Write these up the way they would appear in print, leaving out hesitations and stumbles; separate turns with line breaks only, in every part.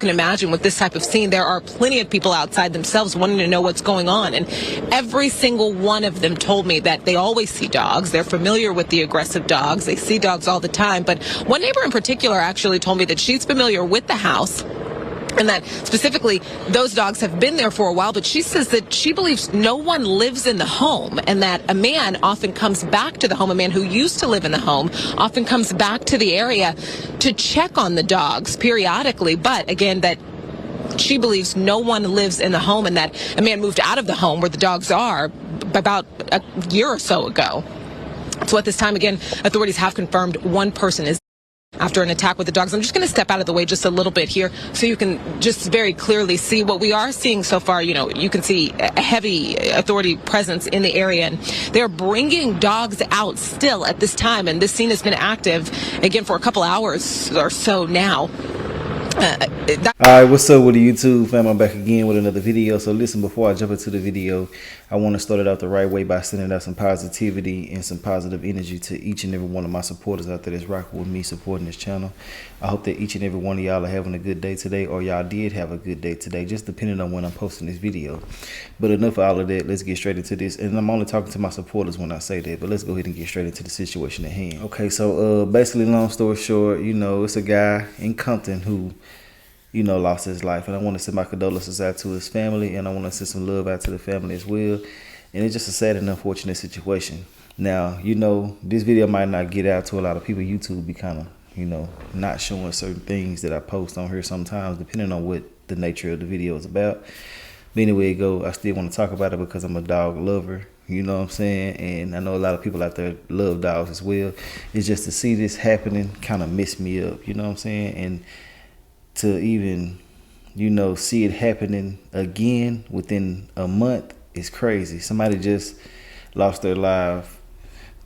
can imagine with this type of scene, there are plenty of people outside themselves wanting to know what's going on, and every single one of them told me that they always see dogs. They're familiar with the aggressive dogs. They see dogs all the time. But one neighbor in particular actually told me that she's familiar with the house, and that specifically those dogs have been there for a while, but she says that she believes no one lives in the home, and that a man often comes back to the home, a man who used to live in the home often comes back to the area to check on the dogs periodically. But again, that she believes no one lives in the home, and that a man moved out of the home where the dogs are about a year or so ago. So at this time, again, authorities have confirmed one person is after an attack with the dogs. I'm just going to step out of the way just a little bit here so you can just very clearly see what we are seeing so far. You know, you can see a heavy authority presence in the area, and they're bringing dogs out still at this time. And this scene has been active again for a couple hours or so now.
Alright, what's up with the YouTube fam? I'm back again with another video. So listen, before I jump into the video, I want to start it out the right way by sending out some positivity and some positive energy to each and every one of my supporters out there that's rocking with me, supporting this channel. I hope that each and every one of y'all are having a good day today, or y'all did have a good day today, just depending on when I'm posting this video. But enough of all of that, let's get straight into this. And I'm only talking to my supporters when I say that, but let's go ahead and get straight into the situation at hand. Okay, so basically, long story short, you know, it's a guy in Compton who, you know, lost his life, and I want to send my condolences out to his family, and I want to send some love out to the family as well. And it's just a sad and unfortunate situation. Now, you know, this video might not get out to a lot of people. YouTube be kind of, you know, not showing certain things that I post on here sometimes, depending on what the nature of the video is about. But anyway, I still want to talk about it because I'm a dog lover. You know what I'm saying? And I know a lot of people out there love dogs as well. It's just to see this happening kind of messed me up. You know what I'm saying? And to even, you know, see it happening again within a month is crazy. Somebody just lost their life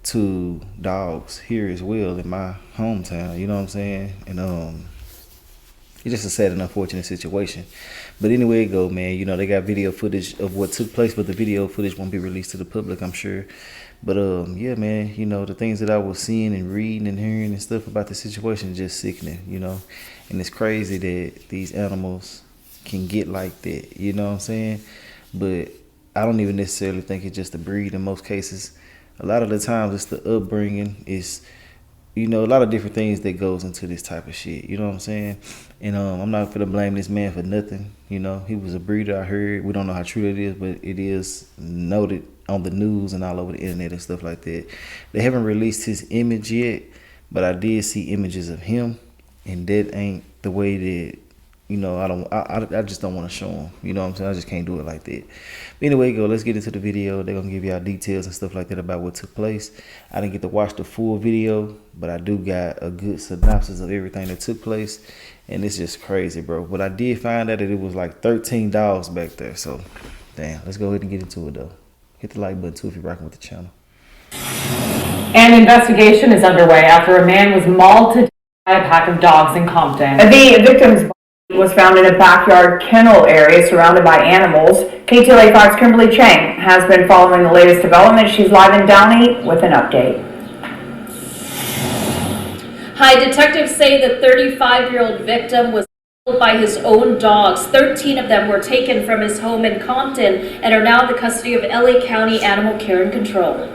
to dogs here as well in my hometown, you know what I'm saying? And it's just a sad and unfortunate situation. But anyway, man, you know, they got video footage of what took place, but the video footage won't be released to the public, I'm sure. But yeah, man, you know, the things that I was seeing and reading and hearing and stuff about the situation is just sickening, you know. And it's crazy that these animals can get like that, you know what I'm saying? But I don't even necessarily think it's just the breed in most cases. A lot of the times it's the upbringing, it's, you know, a lot of different things that goes into this type of shit, you know what I'm saying? And I'm not gonna blame this man for nothing, you know. He was a breeder, I heard. We don't know how true it is, but it is noted on the news and all over the internet and stuff like that. They haven't released his image yet, but I did see images of him, and that ain't the way that, you know, I just don't want to show him, you know what I'm saying? I just can't do it like that. But anyway, let's get into the video. They're gonna give y'all details and stuff like that about what took place. I didn't get to watch the full video, but I do got a good synopsis of everything that took place, and it's just crazy, bro. But I did find out that it was like 13 dogs back there, so damn. Let's go ahead and get into it though. Hit the like button too if you're rocking with the channel.
An investigation is underway after a man was mauled to death by a pack of dogs in Compton.
The victim's body was found in a backyard kennel area surrounded by animals. KTLA 5's Kimberly Chang has been following the latest development. She's live in Downey with an update.
Hi, detectives say the 35-year-old victim was killed by his own dogs. 13 of them were taken from his home in Compton and are now in the custody of LA County Animal Care and Control.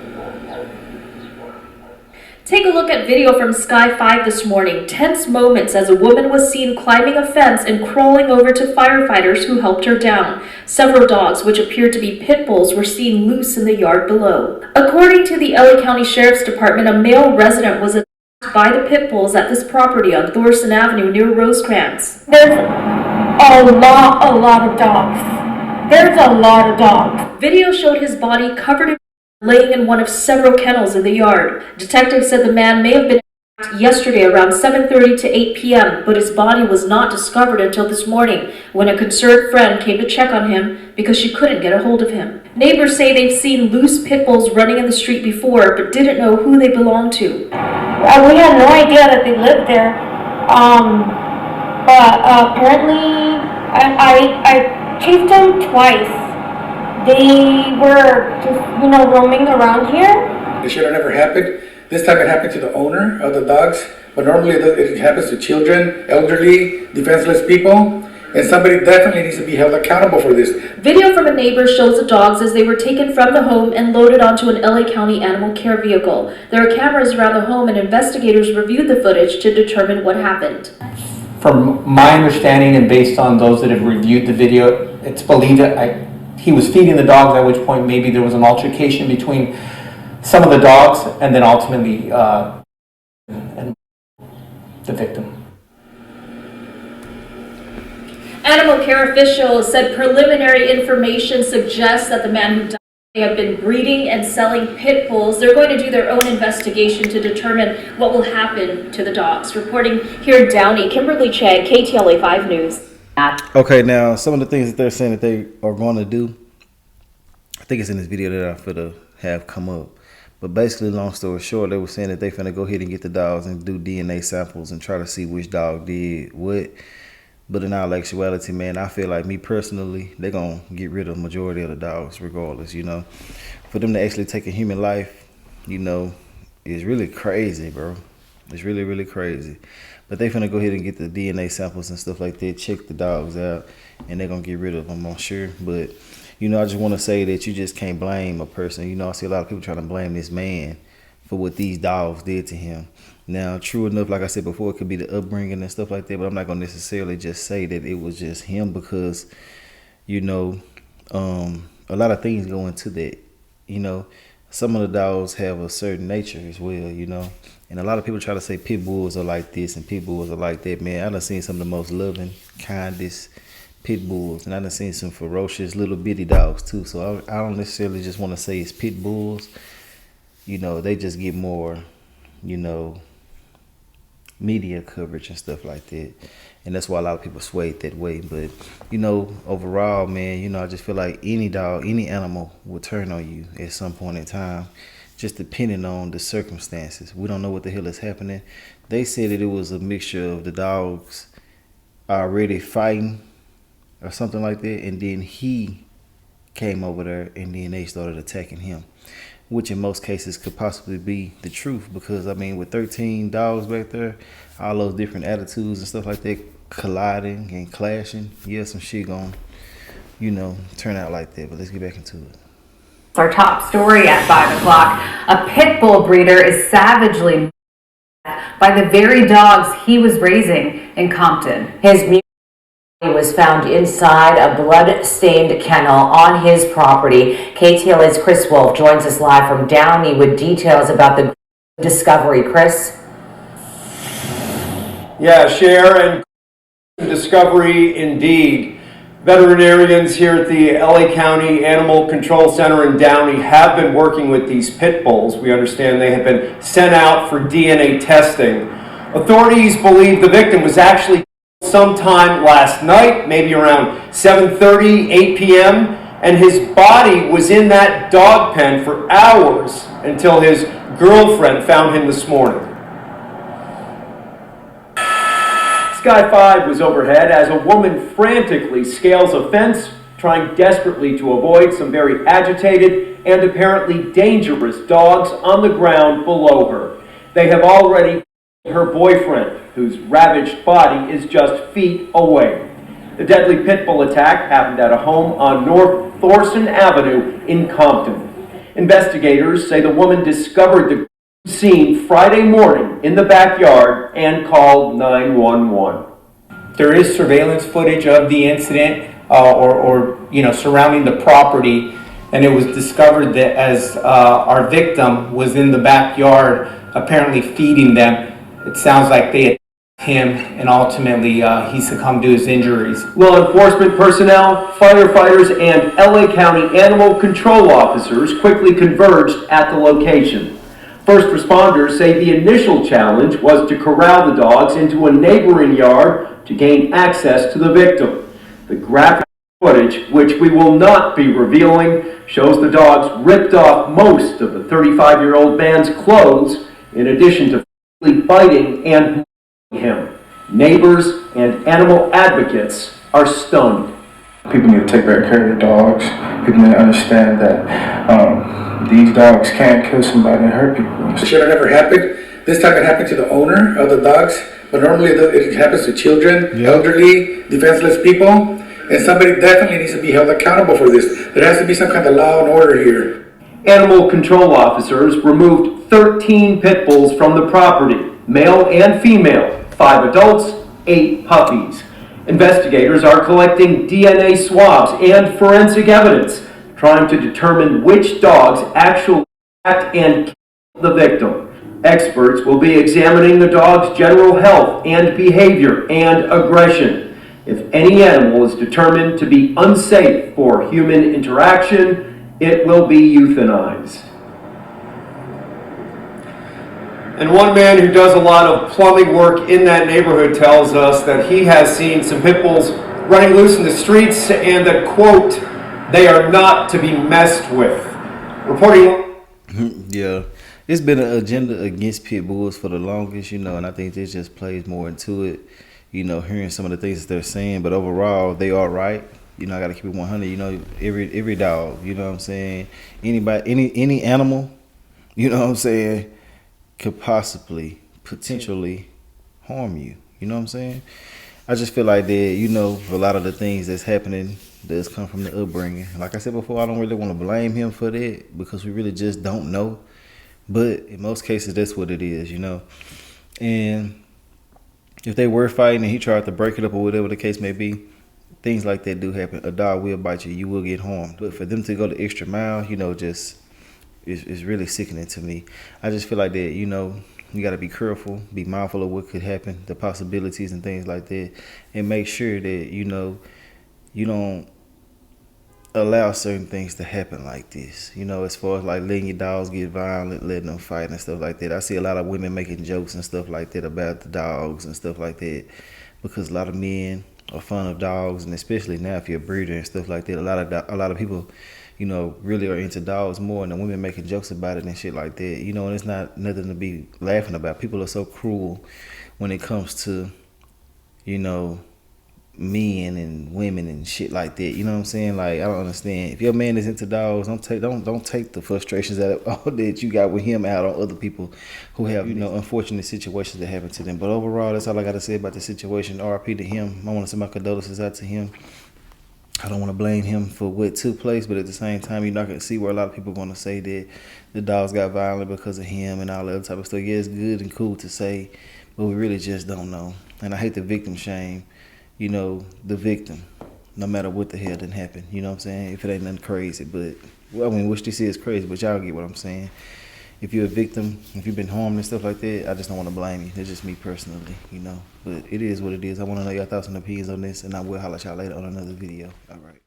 Take a look at video from Sky 5 this morning. Tense moments as a woman was seen climbing a fence and crawling over to firefighters who helped her down. Several dogs, which appeared to be pit bulls, were seen loose in the yard below. According to the LA County Sheriff's Department, a male resident was attacked by the pit bulls at this property on Thorson Avenue near Rosecrans.
There's a lot of dogs. There's a lot of dogs.
Video showed his body covered in laying in one of several kennels in the yard. Detectives said the man may have been attacked yesterday around 7:30 to 8 p.m., but his body was not discovered until this morning when a concerned friend came to check on him because she couldn't get a hold of him. Neighbors say they've seen loose pit bulls running in the street before, but didn't know who they belonged to.
We had no idea that they lived there, but apparently I chased them twice. They were just, you know, roaming around here.
This should have never happened. This time it happened to the owner of the dogs, but normally it happens to children, elderly, defenseless people. And somebody definitely needs to be held accountable for this.
Video from a neighbor shows the dogs as they were taken from the home and loaded onto an LA County animal care vehicle. There are cameras around the home and investigators reviewed the footage to determine what happened.
From my understanding and based on those that have reviewed the video, it's believed that he was feeding the dogs, at which point maybe there was an altercation between some of the dogs and then ultimately and the victim.
Animal care officials said preliminary information suggests that the man who died may have been breeding and selling pit bulls. They're going to do their own investigation to determine what will happen to the dogs. Reporting here in Downey, Kimberly Chang, KTLA 5 News.
Okay, now some of the things that they're saying that they are going to do, I think it's in this video that I'm finna have come up. But basically, long story short, they were saying that they finna go ahead and get the dogs and do DNA samples and try to see which dog did what. But in all actuality, man, I feel like, me personally, they're going to get rid of the majority of the dogs regardless, you know. For them to actually take a human life, you know, is really crazy, bro. It's really, really crazy. But they finna go ahead and get the DNA samples and stuff like that, check the dogs out, and they're going to get rid of them, I'm sure. But, you know, I just want to say that you just can't blame a person. You know, I see a lot of people trying to blame this man for what these dogs did to him. Now, true enough, like I said before, it could be the upbringing and stuff like that, but I'm not going to necessarily just say that it was just him because, you know, a lot of things go into that. You know, some of the dogs have a certain nature as well, you know, and a lot of people try to say pit bulls are like this and pit bulls are like that. Man, I done seen some of the most loving, kindest pit bulls, and I done seen some ferocious little bitty dogs too, so I don't necessarily just want to say it's pit bulls. You know, they just get more, you know, media coverage and stuff like that, and that's why a lot of people sway it that way. But, you know, overall, man, you know, I just feel like any dog, any animal will turn on you at some point in time, just depending on the circumstances. We don't know what the hell is happening. They said that it was a mixture of the dogs already fighting or something like that, and then he came over there and then they started attacking him, which in most cases could possibly be the truth, because I mean, with 13 dogs back there, all those different attitudes and stuff like that colliding and clashing, yeah, some shit gonna, you know, turn out like that. But let's get back into it.
Our top story at 5 o'clock. A pit bull breeder is savagely by the very dogs he was raising in Compton.
His body was found inside a blood-stained kennel on his property. KTLA's Chris Wolf joins us live from Downey with details about the discovery. Chris?
Yeah, Cher, and discovery indeed. Veterinarians here at the LA County Animal Control Center in Downey have been working with these pit bulls. We understand they have been sent out for DNA testing. Authorities believe the victim was actually sometime last night, maybe around 7:30, 8 p.m., and his body was in that dog pen for hours until his girlfriend found him this morning. Sky 5 was overhead as a woman frantically scales a fence, trying desperately to avoid some very agitated and apparently dangerous dogs on the ground below her. They have already her boyfriend, whose ravaged body is just feet away. The deadly pit bull attack happened at a home on North Thorson Avenue in Compton. Investigators say the woman discovered the scene Friday morning in the backyard and called 911.
There is surveillance footage of the incident or you know, surrounding the property, and it was discovered that as our victim was in the backyard apparently feeding them, it sounds like they attacked him and ultimately he succumbed to his injuries.
Law enforcement personnel, firefighters, and LA County animal control officers quickly converged at the location. First responders say the initial challenge was to corral the dogs into a neighboring yard to gain access to the victim. The graphic footage, which we will not be revealing, shows the dogs ripped off most of the 35-year-old man's clothes, in addition to biting and him. Neighbors and animal advocates are stunned.
People need to take better care of their dogs. People need to understand that these dogs can't kill somebody and hurt people.
It should have never happened. This time it happened to the owner of the dogs. but normally it happens to children, elderly, defenseless people, and somebody definitely needs to be held accountable for this. There has to be some kind of law and order here.
Animal control officers removed 13 pit bulls from the property, male and female, 5 adults, 8 puppies. Investigators are collecting DNA swabs and forensic evidence, trying to determine which dogs actually attacked and killed the victim. Experts will be examining the dog's general health and behavior and aggression. If any animal is determined to be unsafe for human interaction, it will be euthanized. And one man who does a lot of plumbing work in that neighborhood tells us that he has seen some pit bulls running loose in the streets and that, quote, they are not to be messed with. Reporting.
Yeah, it's been an agenda against pit bulls for the longest, you know, and I think this just plays more into it, you know, hearing some of the things that they're saying. But overall, they are right. You know, I got to keep it 100. You know, every dog, you know what I'm saying? Anybody, any animal, you know what I'm saying, could potentially harm you. You know what I'm saying? I just feel like that, you know, a lot of the things that's happening does come from the upbringing. Like I said before, I don't really want to blame him for that because we really just don't know. But in most cases, that's what it is, you know. And if they were fighting and he tried to break it up or whatever the case may be, things like that do happen. A dog will bite you. You will get harmed. But for them to go the extra mile, you know, just is really sickening to me. I just feel like that, you know, you got to be careful, be mindful of what could happen, the possibilities and things like that, and make sure that, you know, you don't allow certain things to happen like this. You know, as far as like letting your dogs get violent, letting them fight and stuff like that. I see a lot of women making jokes and stuff like that about the dogs and stuff like that because a lot of men are fond of dogs, and especially now if you're a breeder and stuff like that, a lot of people, you know, really are into dogs more, and the women making jokes about it and shit like that. You know, and it's not nothing to be laughing about. People are so cruel when it comes to, you know, men and women and shit like that. You know what I'm saying? Like, I don't understand. If your man is into dogs, don't take the frustrations that you got with him out on other people who have, you know, unfortunate situations that happen to them. But overall, that's all I got to say about the situation. RIP to him. I want to send my condolences out to him. I don't want to blame him for what took place, but at the same time, you're not going to see where a lot of people are going to say that the dogs got violent because of him and all that other type of stuff. Yeah, it's good and cool to say, but we really just don't know. And I hate the victim shame, you know, the victim, no matter what the hell didn't happen. You know what I'm saying? If it ain't nothing crazy, but, well, I mean, which this is crazy, but y'all get what I'm saying. If you're a victim, if you've been harmed and stuff like that, I just don't want to blame you. That's just me personally, you know. But it is what it is. I want to know your thoughts and opinions on this, and I will holler at y'all later on another video. All right.